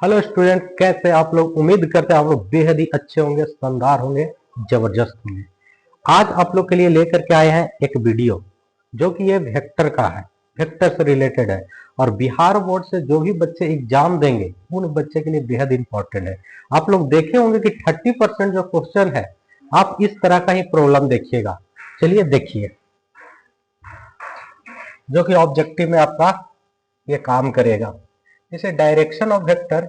Hello student, कैसे आप लोग? उम्मीद करते हैं आप लोग बेहद ही अच्छे होंगे, शानदार होंगे, जबरदस्त होंगे। आज आप लोग के लिए लेकर के आए हैं एक वीडियो जो कि ये वेक्टर का है, वेक्टर से रिलेटेड है। और बिहार बोर्ड से जो भी बच्चे एग्जाम देंगे उन बच्चे के लिए बेहद इंपॉर्टेंट है। आप लोग देखे होंगे कि 30% जो क्वेश्चन है आप इस तरह का ही प्रॉब्लम देखिएगा। चलिए देखिए, जो कि ऑब्जेक्टिव में आपका ये काम करेगा। जैसे direction of vector,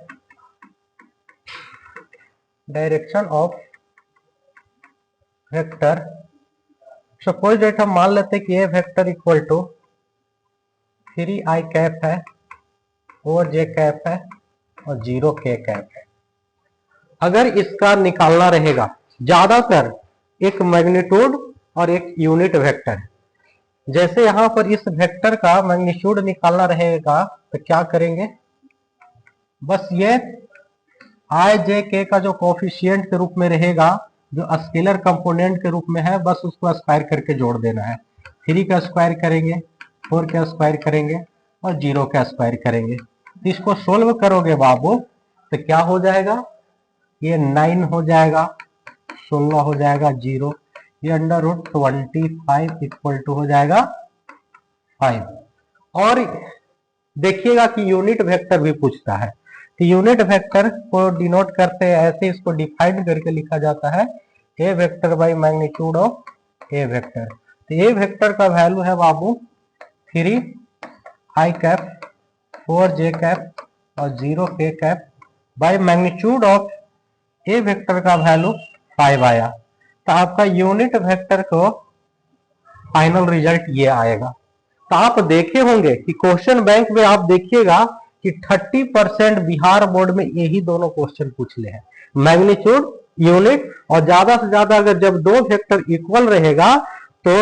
direction of vector, suppose that हम मान लेते हैं कि A vector equal to 3i cap है, 4j कैप है और 0k कैप है। अगर इसका निकालना रहेगा, ज्यादातर एक मैग्नीट्यूड और एक यूनिट वेक्टर है। जैसे यहां पर इस वेक्टर का मैग्नीट्यूड निकालना रहेगा तो क्या करेंगे, बस ये आई जे के का जो कोफिशिएंट के रूप में रहेगा, जो स्केलर कंपोनेंट के रूप में है, बस उसको स्क्वायर करके जोड़ देना है। 3 का स्क्वायर करेंगे, 4 का स्क्वायर करेंगे और 0 का स्क्वायर करेंगे। तो इसको सोल्व करोगे बाबू तो क्या हो जाएगा, ये 9 हो जाएगा, 16 हो जाएगा 0, ये अंडर रूट 25 इक्वल टू हो जाएगा 5। और देखिएगा कि यूनिट वेक्टर भी पूछता है, तो यूनिट वेक्टर को डिनोट करते हैं ऐसे, इसको डिफाइन करके लिखा जाता है A vector by magnitude of A vector. तो ए वेक्टर का वैल्यू है बाबू 3i कैप, 4j कैप और 0k cap by magnitude of A vector का वैल्यू 5 आया। तो आपका यूनिट वेक्टर को फाइनल रिजल्ट ये आएगा। तो आप देखे होंगे कि क्वेश्चन बैंक में आप देखिएगा कि 30% बिहार बोर्ड में यही दोनों क्वेश्चन पूछ ले हैं, मैग्नीट्यूड, यूनिट। और ज्यादा से ज्यादा अगर जब दो वेक्टर इक्वल रहेगा तो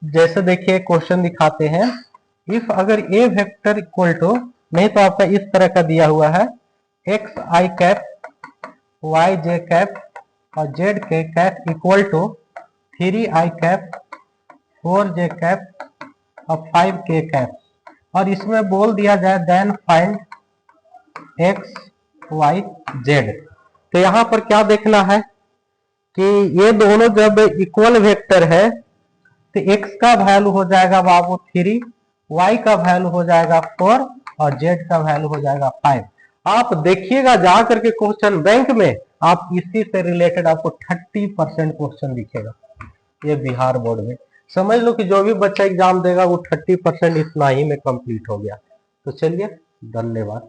जैसे देखिए क्वेश्चन दिखाते हैं, इफ अगर ए वेक्टर इक्वल टू, नहीं तो आपका इस तरह का दिया हुआ है x i cap, y j cap और z k cap equal to 3i cap, 4j cap और 5k कैप, और इसमें बोल दिया जाए then find x y z. तो यहां पर क्या देखना है कि ये दोनों जब इक्वल वेक्टर है तो x का वैल्यू हो जाएगा बाबू 3, y का वैल्यू हो जाएगा 4 और z का वैल्यू हो जाएगा 5। आप देखिएगा जा करके क्वेश्चन बैंक में, आप इसी से रिलेटेड आपको 30% क्वेश्चन दिखेगा ये बिहार बोर्ड में। समझ लो कि जो भी बच्चा एग्जाम देगा वो 30% इतना ही में कंप्लीट हो गया। तो चलिए, धन्यवाद।